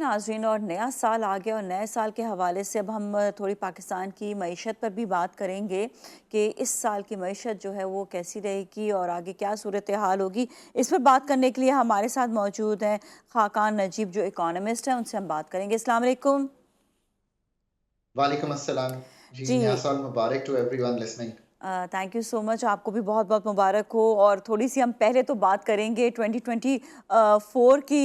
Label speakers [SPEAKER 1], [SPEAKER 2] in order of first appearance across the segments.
[SPEAKER 1] नाज़रीन, और नया साल आ गया और नए साल के हवाले से अब हम थोड़ी पाकिस्तान की मईशत पर भी बात करेंगे कि इस साल की मईशत जो है वो कैसी रहेगी और आगे क्या सूरत हाल होगी। इस पर बात करने के लिए हमारे साथ मौजूद हैं खाकान नजीब, जो इकोनॉमिस्ट हैं, उनसे हम बात करेंगे। अस्सलाम वालेकुम।
[SPEAKER 2] वालेकुम अस्सलाम। जी,
[SPEAKER 1] जी,
[SPEAKER 2] नया साल मुबारक to everyone listening.
[SPEAKER 1] Thank you so much, आपको भी बहुत बहुत मुबारक हो। और थोड़ी सी हम पहले तो बात करेंगे 2024 की,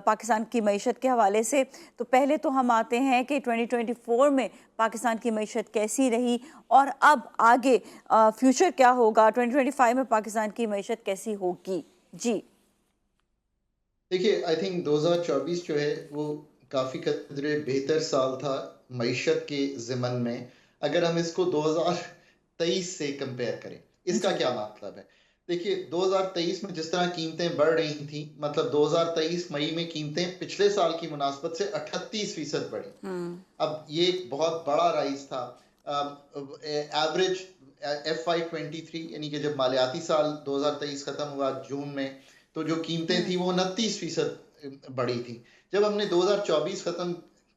[SPEAKER 1] पाकिस्तान की मईशत के हवाले से। तो पहले तो हम आते हैं कि 2024 में पाकिस्तान की मईशत कैसी रही और अब आगे फ्यूचर क्या होगा, 2025 में पाकिस्तान की मईशत कैसी होगी। जी
[SPEAKER 2] देखिए, आई थिंक 2024 जो है वो काफ़ी कदरे बेहतर साल था मईशत के ज़िमन में। अगर हम इसको 2023 से कंपेयर करें, इसका
[SPEAKER 1] जी
[SPEAKER 2] क्या मतलब है? देखिए, 2023 में जिस तरह कीमतें बढ़ रही थी, मतलब 2023 मई में कीमतें पिछले साल की मुनासबत से 38% बढ़ी।
[SPEAKER 1] हम्म
[SPEAKER 2] अब ये एक बहुत बड़ा राइज था। एवरेज FY23 यानी कि जब मालियाती साल 2023 खत्म हुआ जून में, तो जो कीमतें
[SPEAKER 1] हम्म
[SPEAKER 2] थी वो 29% बढ़ी थी। जब हमने 2024 खत्म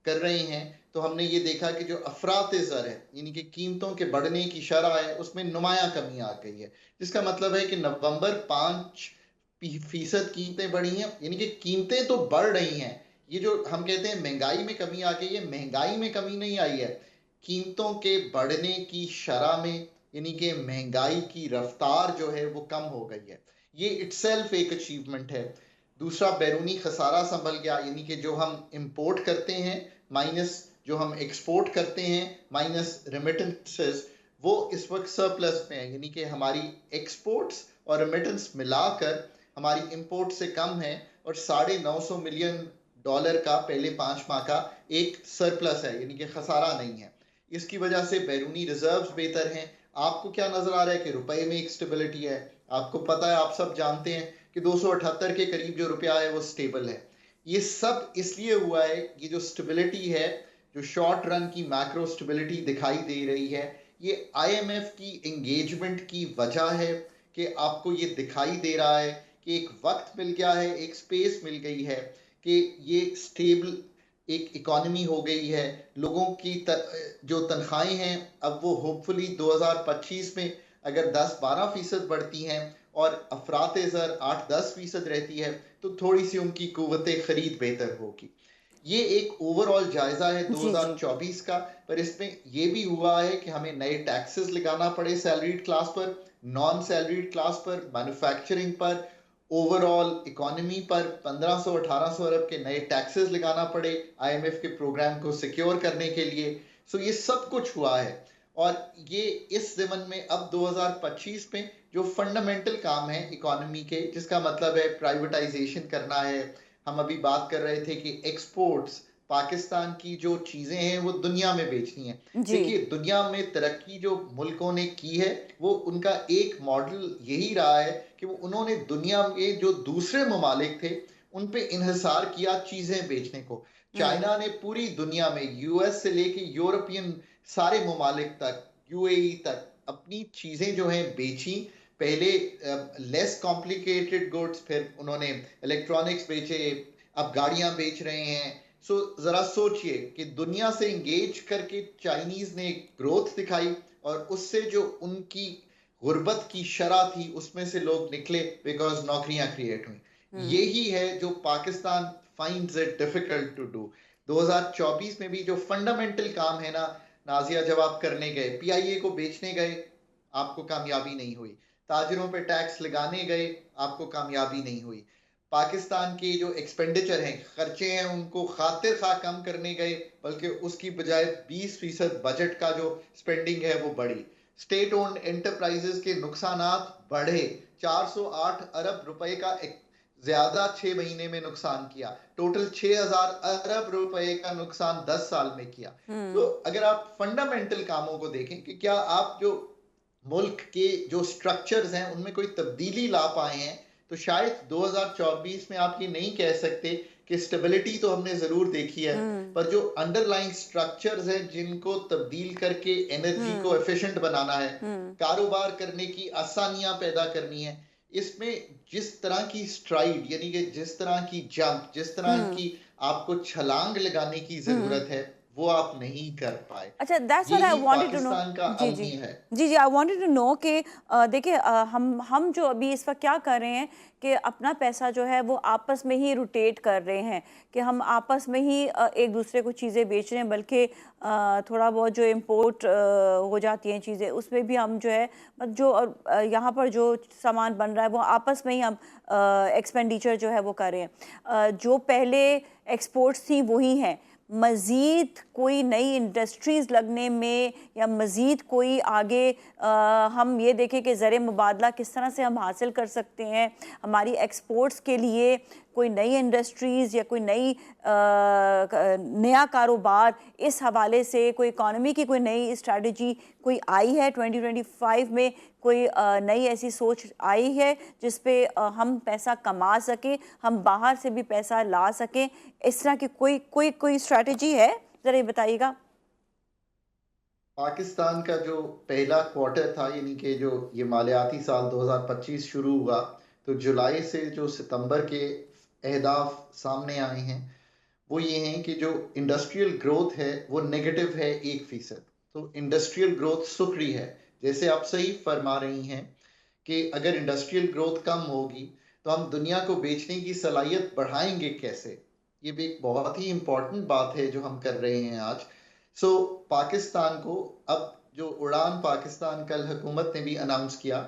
[SPEAKER 2] कर रहे हैं, तो हमने ये देखा कि जो अफरात ज़र है यानी कि कीमतों के बढ़ने की शरह है, उसमें नुमाया कमी आ गई है। जिसका मतलब है कि नवंबर 5% कीमतें बढ़ी हैं, यानी कि कीमतें तो बढ़ रही हैं। ये जो हम कहते हैं महंगाई में कमी आ गई है, महंगाई में कमी नहीं आई है, कीमतों के बढ़ने की शरह में, यानी कि महंगाई की रफ्तार जो है वो कम हो गई है। ये इटसेल्फ एक अचीवमेंट है। दूसरा, बैरूनी खसारा संभल गया, यानी कि जो हम इंपोर्ट करते हैं माइनस जो हम एक्सपोर्ट करते हैं माइनस रेमिटेंसेस, वो इस वक्त सरप्लस में है, यानी कि हमारी एक्सपोर्ट्स और रेमिटेंस मिलाकर हमारी इंपोर्ट से कम है, और $950 मिलियन का पहले 5 माह का एक सरप्लस है, यानी कि खसारा नहीं है। इसकी वजह से बैरूनी रिजर्व्स बेहतर हैं। आपको क्या नजर आ रहा है कि रुपए में एक स्टेबिलिटी है। आपको पता है, आप सब जानते हैं कि 278 के करीब जो रुपया है वो स्टेबल है। ये सब इसलिए हुआ है, ये जो स्टेबिलिटी है, जो शॉर्ट रन की मैक्रो स्टेबिलिटी दिखाई दे रही है, ये IMF की एंगेजमेंट की वजह है कि आपको ये दिखाई दे रहा है कि एक वक्त मिल गया है, एक स्पेस मिल गई है कि ये स्टेबल एक इकोनॉमी हो गई है। लोगों की जो तनख्वाहें हैं, अब वो होपफुली 2025 में अगर 10-12% बढ़ती हैं और अफरात ज़र 8-10% रहती है, तो थोड़ी सी उनकी कुव्वत खरीद बेहतर होगी। ये एक ओवरऑल जायजा है
[SPEAKER 1] जी जी
[SPEAKER 2] 2024 का। पर इसमें यह भी हुआ है कि हमें नए टैक्सेस लगाना पड़े सैलरीड क्लास पर, नॉन सैलरीड क्लास पर, मैन्युफैक्चरिंग पर, ओवरऑल इकोनॉमी पर 1500-1800 अरब के नए टैक्सेस लगाना पड़े IMF के प्रोग्राम को सिक्योर करने के लिए। सो ये सब कुछ हुआ है। और ये इस ज़मन में अब 2025 में जो फंडामेंटल काम है इकोनॉमी के, जिसका मतलब है प्राइवेटाइजेशन करना है। हम अभी बात कर रहे थे कि एक्सपोर्ट्स, पाकिस्तान की जो चीजें हैं वो दुनिया में बेचनी है।
[SPEAKER 1] जी
[SPEAKER 2] देखिए, दुनिया में तरक्की जो मुल्कों ने की है, वो उनका एक मॉडल यही रहा है कि वो उन्होंने दुनिया में जो दूसरे ममालिक थे उन पे इन्हिसार किया चीजें बेचने को।
[SPEAKER 1] हम्म
[SPEAKER 2] चाइना ने पूरी दुनिया में US से लेके यूरोपियन सारे ममालिक तक, UAE तक अपनी चीजें जो हैं बेची। पहले लेस कॉम्प्लिकेटेड गुड्स, फिर उन्होंने इलेक्ट्रॉनिक्स बेचे, अब गाड़ियां बेच रहे हैं। सो जरा सोचिए कि दुनिया से इंगेज करके चाइनीज ने ग्रोथ दिखाई, और उससे जो उनकी गुर्बत की शरह थी उसमें से लोग निकले, बिकॉज नौकरियां क्रिएट हुई।
[SPEAKER 1] हम्म
[SPEAKER 2] यही है जो Pakistan finds it difficult to do. 2024 में भी जो फंडामेंटल काम है ना नाजिया, जब आप करने गए, PIA को बेचने गए, आपको कामयाबी नहीं हुई। ताजिरों पे टैक्स लगाने गए, आपको कामयाबी नहीं हुई। पाकिस्तान के जो एक्सपेंडिचर हैं, खर्चे हैं, उनको खातिर खा कम करने गए, बल्कि उसकी बजाय 20% बजट का जो स्पेंडिंग है वो बढ़ी। स्टेट ओन्ड एंटरप्राइजेस के नुकसानात बढ़े। 408 अरब रुपए का ज्यादा 6 महीने में नुकसान किया। टोटल 6000 अरब रुपए का नुकसान 10 साल में किया। तो
[SPEAKER 1] हम्म
[SPEAKER 2] अगर आप फंडामेंटल कामों को देखें कि क्या आप जो मुल्क के जो स्ट्रक्चर्स हैं उनमें कोई तब्दीली ला पाए हैं, तो शायद 2024 में आप ये नहीं कह सकते कि स्टेबिलिटी तो हमने जरूर देखी है,
[SPEAKER 1] हम्म
[SPEAKER 2] पर जो अंडरलाइंग स्ट्रक्चर्स हैं जिनको तब्दील करके एनर्जी को
[SPEAKER 1] हम्म
[SPEAKER 2] एफिशिएंट बनाना है,
[SPEAKER 1] हम्म
[SPEAKER 2] कारोबार करने की आसानियां पैदा करनी है, इसमें जिस तरह की स्ट्राइड, यानी कि जिस तरह की जंप, जिस तरह
[SPEAKER 1] हम्म
[SPEAKER 2] की आपको छलांग लगाने की
[SPEAKER 1] हम्म।
[SPEAKER 2] ज़रूरत है, वो आप नहीं कर पाए।
[SPEAKER 1] अच्छा, दैट्स व्हाट आई
[SPEAKER 2] यही
[SPEAKER 1] वांटेड टू नो।
[SPEAKER 2] पाकिस्तान का
[SPEAKER 1] जी, जी।
[SPEAKER 2] अलमी है।
[SPEAKER 1] जी, जी, आई वांटेड टू नो कि देखिए, हम जो अभी इस वक़्त क्या कर रहे हैं कि अपना पैसा जो है वो आपस में ही रोटेट कर रहे हैं, कि हम आपस में ही एक-दूसरे को चीज़ें बेच रहे हैं, बल्कि थोड़ा बहुत जो इम्पोर्ट हो जाती हैं चीज़ें, उसमें भी हम जो है जो यहाँ पर जो सामान बन रहा है वो आपस में ही हम एक्सपेंडिचर जो है वो कर रहे हैं। जो पहले एक्सपोर्ट्स थी वही हैं। मज़ीद कोई नई इंडस्ट्रीज़ लगने में या मज़ीद कोई आगे हम ये देखें कि ज़र मुबादला किस तरह से हम हासिल कर सकते हैं, हमारी एक्सपोर्ट्स के लिए कोई नई इंडस्ट्रीज़ या कोई नया कारोबार, इस हवाले से कोई इकॉनमी की कोई नई स्ट्रैटेजी कोई आई है 2025 में? कोई नई ऐसी सोच आई है जिस पे हम पैसा कमा सकें, हम बाहर से भी पैसा ला सकें? इस तरह की कोई स्ट्रैटेजी है? ज़रा ये बताइएगा।
[SPEAKER 2] पाकिस्तान का जो पहला क्वार्टर था, यानी कि जो ये मालियाती साल 2025 शुरू हुआ, तो जुलाई से जो सितंबर के अहदाफ सामने आए हैं, वो ये हैं कि जो इंडस्ट्रियल ग्रोथ है वो नेगेटिव है 1%। तो इंडस्ट्रियल ग्रोथ सुख रही है, जैसे आप सही फरमा रही हैं कि अगर इंडस्ट्रियल ग्रोथ कम होगी तो हम दुनिया को बेचने की सलाहियत बढ़ाएंगे कैसे। ये भी एक बहुत ही इंपॉर्टेंट बात है जो हम कर रहे हैं आज। पाकिस्तान को अब जो उड़ान पाकिस्तान कल हुकूमत ने भी अनाउंस किया,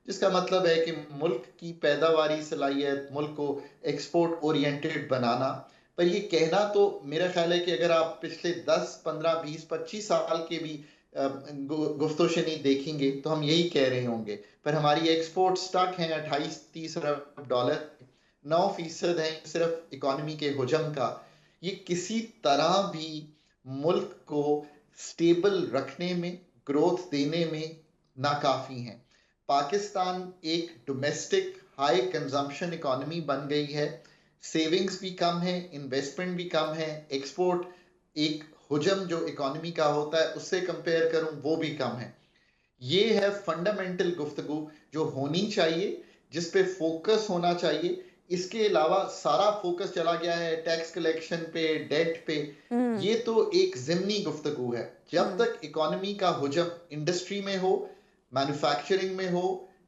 [SPEAKER 2] जिसका मतलब है कि मुल्क की पैदावारी सलाहियत, मुल्क को एक्सपोर्ट ओरिएंटेड बनाना। पर ये कहना तो मेरा ख्याल है कि अगर आप पिछले 10, 15, 20, 25 साल के भी गुफ्तोशनी देखेंगे तो हम यही कह रहे होंगे। पर हमारी एक्सपोर्ट स्टक हैं 28-30 अरब डॉलर, 9% है सिर्फ इकोनॉमी के हुजम का। ये किसी तरह भी मुल्क को स्टेबल रखने में, ग्रोथ देने में नाकाफी हैं। पाकिस्तान एक डोमेस्टिक हाई कंजम्पशन इकोनॉमी बन गई है, सेविंग्स भी कम है, इन्वेस्टमेंट भी कम है, एक्सपोर्ट एक हुजम जो इकोनॉमी का होता है उससे कंपेयर करूं वो भी कम है। ये है फंडामेंटल गुफ्तगू जो होनी चाहिए, जिस पे फोकस होना चाहिए। इसके अलावा सारा फोकस चला गया है टैक्स कलेक्शन पे, डेट पे।
[SPEAKER 1] हुँ,
[SPEAKER 2] ये तो एक ज़िमनी गुफ्तगू है। जब
[SPEAKER 1] हुँ,
[SPEAKER 2] तक इकोनॉमी का हुजम इंडस्ट्री में हो, मैन्युफैक्चरिंग में हो,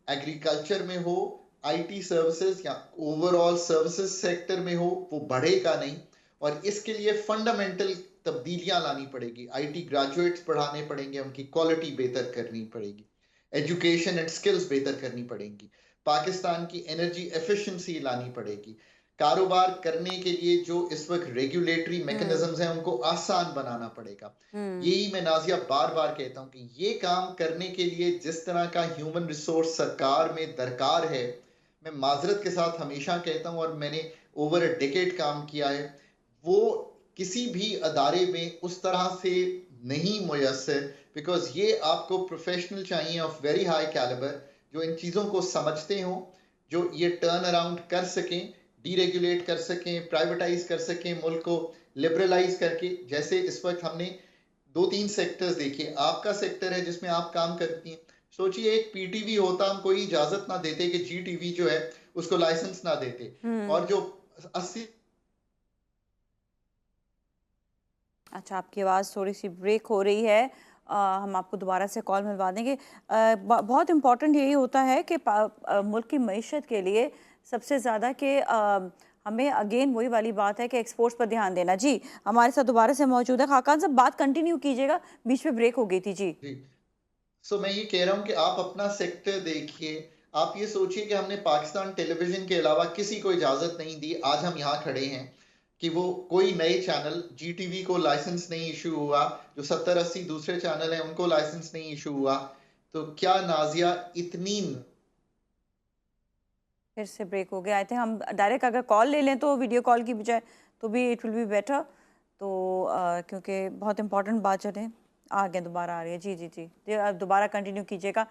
[SPEAKER 2] एग्रीकल्चर में हो, आईटी सर्विसेज या ओवरऑल सर्विसेज सेक्टर में हो, वो बढ़ेगा नहीं। और इसके लिए फंडामेंटल तब्दीलियां लानी पड़ेगी। आईटी ग्रेजुएट्स बढ़ाने पड़ेंगे, उनकी क्वालिटी बेहतर करनी पड़ेगी, एजुकेशन एंड स्किल्स बेहतर करनी पड़ेंगी, पाकिस्तान की एनर्जी एफिशिएंसी लानी पड़ेगी। कारोबार करने के लिए जो इस वक्त रेगुलेटरी
[SPEAKER 1] हुँ,
[SPEAKER 2] मैकेनिज्म्स हैं उनको आसान बनाना पड़ेगा।
[SPEAKER 1] हुँ।
[SPEAKER 2] यही मैं नाजिया बार बार कहता हूं कि ये काम करने के लिए जिस तरह का ह्यूमन रिसोर्स सरकार में दरकार है, मैं माजरत के साथ हमेशा कहता हूं और मैंने ओवर अ डेकेड काम किया है, वो किसी भी अदारे में उस तरह से नहीं मुयसर। बिकॉज ये आपको प्रोफेशनल चाहिए ऑफ वेरी हाई कैलिबर, जो इन चीज़ों को समझते हों, जो ये टर्न अराउंड कर सकें, डीरेगुलेट कर सकें, प्राइवेटाइज कर सकें, मुल्क को लिबरलाइज करके। जैसे इस वक्त हमने 2-3 सेक्टर्स देखिए, आपका सेक्टर है जिसमें आप काम करती हैं। सोचिए एक पीटीवी होता, हम कोई इजाजत ना देते कि जी टीवी जो है उसको लाइसेंस ना देते। और
[SPEAKER 1] हुँ।
[SPEAKER 2] जो 80।
[SPEAKER 1] अच्छा, आपकी आवाज़ थोड़ी-सी ब्रेक हो रही है। हम आपको दोबारा से कॉल मिलवा देंगे। बहुत इम्पोर्टेंट यही होता है कि मुल्क की मईशत के लिए सबसे ज़्यादा कि हमें अगेन वही वाली बात है कि एक्सपोर्ट्स पर ध्यान देना। जी, हमारे साथ दोबारा से मौजूद है खाकान साहब, बात कंटिन्यू कीजिएगा, बीच में ब्रेक हो गई थी। जी।
[SPEAKER 2] जी, मैं ये कह रहा हूँ कि आप अपना सेक्टर देखिए। आप ये सोचिए कि हमने पाकिस्तान टेलीविजन के अलावा किसी को इजाजत नहीं दी, आज हम यहाँ खड़े हैं, कि वो कोई नए चैनल, जी टीवी को लाइसेंस नहीं इशू हुआ, जो 70-80 दूसरे चैनल हैं उनको लाइसेंस नहीं इशू हुआ। तो क्या नाजिया इतनी।
[SPEAKER 1] फिर से ब्रेक हो गया। आई थिंक हम डायरेक्ट अगर कॉल ले लें तो वीडियो कॉल की बजाय तो भी इट विल बी बेटर। तो क्योंकि बहुत इंपॉर्टेंट बात चलें, आ गए, दोबारा आ रही है। जी, जी, जी। जी, आप दोबारा कंटिन्यू कीजिएगा।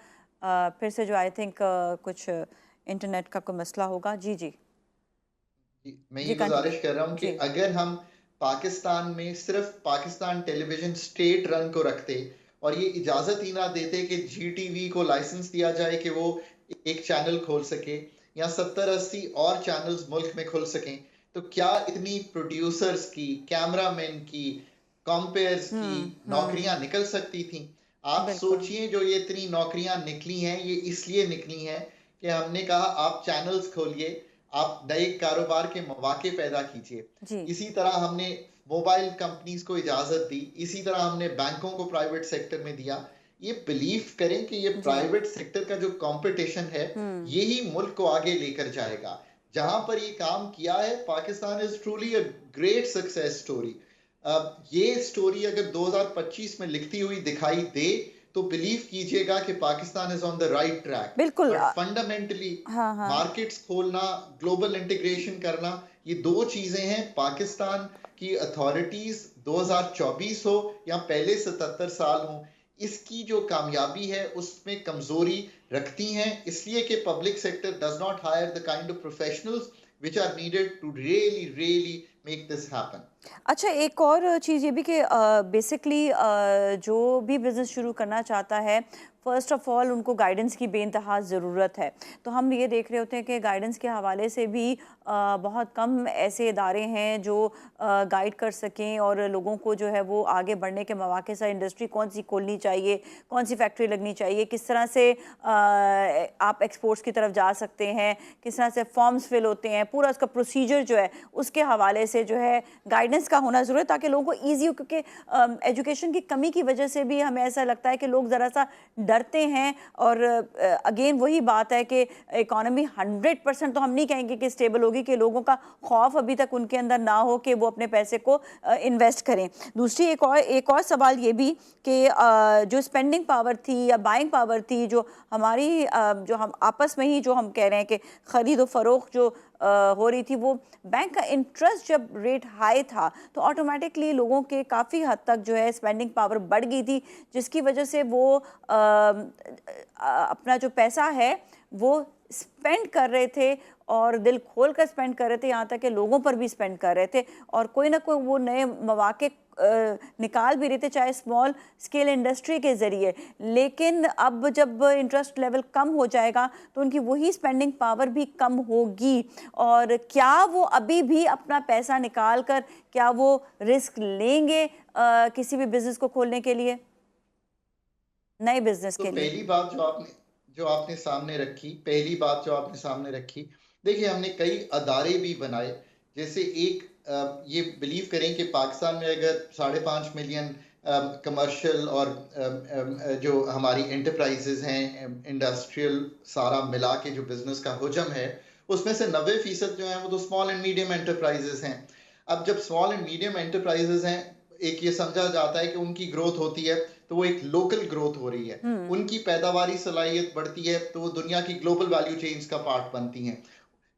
[SPEAKER 1] फिर से जो आई थिंक कुछ इंटरनेट का कोई मसला होगा। जी, जी।
[SPEAKER 2] मैं
[SPEAKER 1] जी,
[SPEAKER 2] ये
[SPEAKER 1] कंटिन्यू।
[SPEAKER 2] गुजारिश कर रहा हूँ कि
[SPEAKER 1] जी।
[SPEAKER 2] अगर हम पाकिस्तान में सिर्फ पाकिस्तान टेलीविजन स्टेट रन को रखते और ये इजाजत ही ना देते कि जी टीवी को लाइसेंस दिया जाए कि वो एक चैनल खोल सके या 70-80 और चैनल्स मुल्क में खुल सकें, तो क्या इतनी प्रोड्यूसर्स की, कैमरामैन की, कॉम्पेयर्स की नौकरियां निकल सकती थी? आप
[SPEAKER 1] बिल्कुल।
[SPEAKER 2] सोचिए, जो ये इतनी नौकरियां निकली हैं, ये इसलिए निकली हैं कि हमने कहा आप चैनल्स खोलिए, आप नए कारोबार के मौके पैदा कीजिए।
[SPEAKER 1] जी।
[SPEAKER 2] इसी तरह हमने मोबाइल कंपनीज को इजाजत दी, इसी तरह हमने बैंकों को प्राइवेट सेक्टर में दिया। ये बिलीव करें कि ये
[SPEAKER 1] जी।
[SPEAKER 2] प्राइवेट सेक्टर का जो कंपटीशन है,
[SPEAKER 1] हुँ।
[SPEAKER 2] यही मुल्क को आगे लेकर जाएगा। जहां पर ये काम किया है, Pakistan is truly a great success story. ये स्टोरी अगर 2025 में लिखती हुई दिखाई दे, तो बिलीव कीजिएगा कि Pakistan is on the right track.
[SPEAKER 1] बिल्कुल
[SPEAKER 2] बट फंडामेंटली
[SPEAKER 1] हाँ, हाँ।
[SPEAKER 2] मार्केट्स खोलना, ग्लोबल इंटीग्रेशन करना, ये दो चीजें हैं। पाकिस्तान की अथॉरिटीज 2024 हो या पहले 77 साल हो, इसकी जो कामयाबी है उसमें कमजोरी रखती हैं, इसलिए कि public sector does not hire the kind of professionals which are needed to really make this happen.
[SPEAKER 1] अच्छा, एक और चीज़ ये भी कि बेसिकली जो भी बिज़नेस शुरू करना चाहता है, फ़र्स्ट ऑफ़ ऑल उनको गाइडेंस की बेइंतहा ज़रूरत है। तो हम ये देख रहे होते हैं कि गाइडेंस के हवाले से भी बहुत कम ऐसे इदारे हैं जो गाइड कर सकें और लोगों को जो है वो आगे बढ़ने के मौके से, इंडस्ट्री कौन सी खोलनी चाहिए, कौन सी फैक्ट्री लगनी चाहिए, किस तरह से आप एक्सपोर्ट्स की तरफ जा सकते हैं, किस तरह से फॉर्म्स फिल होते हैं, पूरा उसका प्रोसीजर जो है उसके हवाले से जो है गाइडेंस का होना ज़रूरी है, ताकि लोगों को ईजी हो। क्योंकि एजुकेशन की कमी की वजह से भी हमें ऐसा लगता है कि लोग ज़रा सा डरते हैं। और अगेन वही बात है कि इकॉनमी 100% तो हम नहीं कहेंगे कि स्टेबल होगी, कि लोगों का खौफ अभी तक उनके अंदर ना हो कि वो अपने पैसे को इन्वेस्ट करें। दूसरी एक और सवाल ये भी कि जो स्पेंडिंग पावर थी या बाइंग पावर थी, जो हमारी जो हम आपस में ही जो हम कह रहे हैं कि ख़रीद व फ़रोख्त जो हो रही थी, वो बैंक का इंटरेस्ट जब रेट हाई था तो ऑटोमेटिकली लोगों के काफ़ी हद तक जो है स्पेंडिंग पावर बढ़ गई थी, जिसकी वजह से वो अपना जो पैसा है वो स्पेंड कर रहे थे और दिल खोल कर स्पेंड कर रहे थे, यहाँ तक कि लोगों पर भी स्पेंड कर रहे थे और कोई ना कोई वो नए मौके निकाल भी रहे थे, चाहे स्मॉल स्केल इंडस्ट्री के ज़रिए। लेकिन अब जब इंटरेस्ट लेवल कम हो जाएगा तो उनकी वही स्पेंडिंग पावर भी कम होगी। और क्या वो अभी भी अपना पैसा निकाल कर क्या वो रिस्क लेंगे किसी भी बिजनेस को खोलने के लिए, नए बिजनेस
[SPEAKER 2] तो
[SPEAKER 1] के लिए?
[SPEAKER 2] पहली बात जो आपने सामने रखी, पहली बात जो आपने सामने रखी, देखिए हमने कई अदारे भी बनाए। जैसे एक ये बिलीव करें कि पाकिस्तान में अगर 5.5 मिलियन कमर्शियल और जो हमारी एंटरप्राइजेज हैं, इंडस्ट्रियल सारा मिला के जो बिजनेस का हुजम है, उसमें से 90% जो है वो तो स्मॉल एंड मीडियम एंटरप्राइजेज हैं। अब जब स्मॉल एंड मीडियम एंटरप्राइजेज हैं, एक ये समझा जाता है कि उनकी ग्रोथ होती है तो वो एक लोकल ग्रोथ हो रही है, उनकी पैदावारी सलाहियत बढ़ती है तो वो दुनिया की ग्लोबल वैल्यू चेन्स का पार्ट बनती हैं।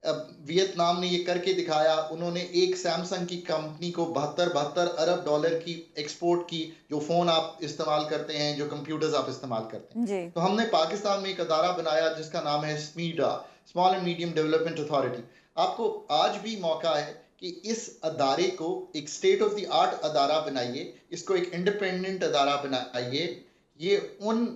[SPEAKER 2] वियतनाम ने ये करके दिखाया, उन्होंने एक सैमसंग की कंपनी को 72 अरब डॉलर की एक्सपोर्ट की, जो फोन आप इस्तेमाल करते हैं, जो कंप्यूटर्स आप इस्तेमाल करते हैं।
[SPEAKER 1] जी।
[SPEAKER 2] तो हमने पाकिस्तान में एक अदारा बनाया जिसका नाम है SMEDA, small and medium development authority. आपको आज भी मौका है कि इस अदारे को एक स्टेट ऑफ द आर्ट अदारा बनाइए, इसको एक इंडिपेंडेंट अदारा बनाइए। ये उन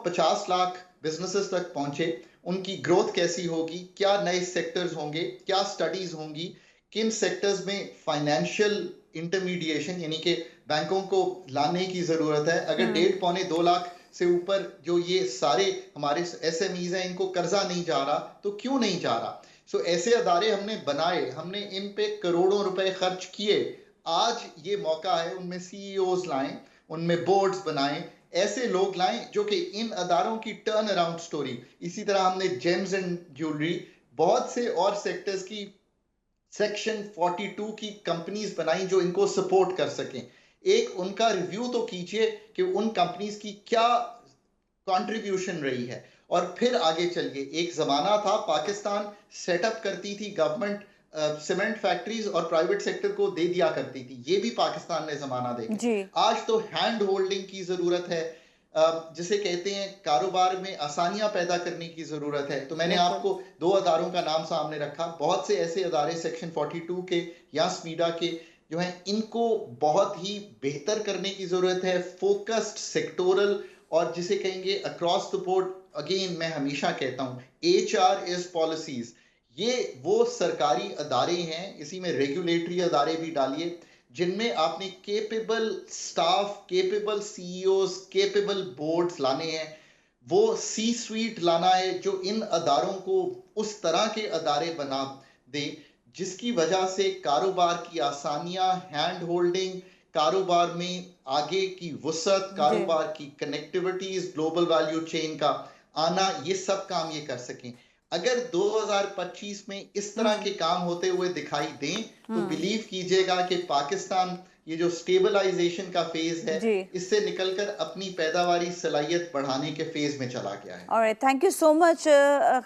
[SPEAKER 2] 50 लाख बिजनेसेस तक पहुंचे, उनकी ग्रोथ कैसी होगी, क्या नए सेक्टर्स होंगे, क्या स्टडीज होंगी, किन सेक्टर्स में फाइनेंशियल इंटरमीडिएशन यानी कि बैंकों को लाने की जरूरत है। अगर 1.5-2 लाख से ऊपर जो ये सारे हमारे एसएमईज हैं, इनको कर्जा नहीं जा रहा, तो क्यों नहीं जा रहा? सो ऐसे अदारे हमने बनाए, हमने इन पे करोड़ों रुपए खर्च किए। आज ये मौका है उनमें सीईओज लाएं, उनमें बोर्ड्स बनाएं, ऐसे लोग लाएं जो कि इन अदारों की टर्न अराउंड स्टोरी। इसी तरह हमने जेम्स एंड ज्वेलरी, बहुत से और सेक्टर्स की सेक्शन 42 की कंपनीज बनाई जो इनको सपोर्ट कर सकें। एक उनका रिव्यू तो कीजिए कि उन कंपनीज की क्या कंट्रीब्यूशन रही है और फिर आगे चलिए। एक जमाना था पाकिस्तान सेटअप करती थी गवर्नमेंट सीमेंट फैक्ट्रीज और प्राइवेट सेक्टर को दे दिया करती थी, ये भी पाकिस्तान ने जमाना देखा। आज तो हैंड होल्डिंग की जरूरत है, जिसे कहते हैं कारोबार में आसानियां पैदा करने की जरूरत है। तो मैंने आपको 2 अदारों का नाम सामने रखा, बहुत से ऐसे अदारे सेक्शन 42 के या स्मीडा के जो हैं, इनको बहुत ही बेहतर करने की जरूरत है। फोकस्ड सेक्टोरल और जिसे कहेंगे अक्रॉस द बोर्ड। अगेन मैं हमेशा कहता हूं, HR इज पॉलिसीज। ये वो सरकारी अदारे हैं, इसी में रेगुलेटरी अदारे भी डालिए, जिनमें आपने capable staff, capable CEOs, capable boards लाने हैं। वो सी स्वीट लाना है जो इन अदारों को उस तरह के अदारे बना दे जिसकी वजह से कारोबार की आसानियां, हैंड होल्डिंग, कारोबार में आगे की वसअत,
[SPEAKER 1] जी
[SPEAKER 2] कारोबार की कनेक्टिविटीज, ग्लोबल वैल्यू चेन का आना, ये सब काम ये कर सकें। अगर 2025 में इस तरह के काम होते हुए दिखाई दें तो बिलीव कीजिएगा कि पाकिस्तान ये जो स्टेबलाइजेशन का फेज है
[SPEAKER 1] जी।
[SPEAKER 2] इससे निकलकर अपनी पैदावारी सलाहियत बढ़ाने के फेज में चला गया है।
[SPEAKER 1] और thank you so much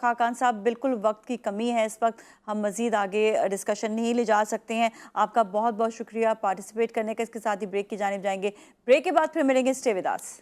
[SPEAKER 1] Khaqan साहब, बिल्कुल वक्त की कमी है इस वक्त, हम मज़ीद आगे डिस्कशन नहीं ले जा सकते हैं। आपका बहुत बहुत शुक्रिया पार्टिसिपेट करने का। इसके साथ ही ब्रेक की जानिब जाएंगे, ब्रेक के बाद फिर मिलेंगे। Stay with us.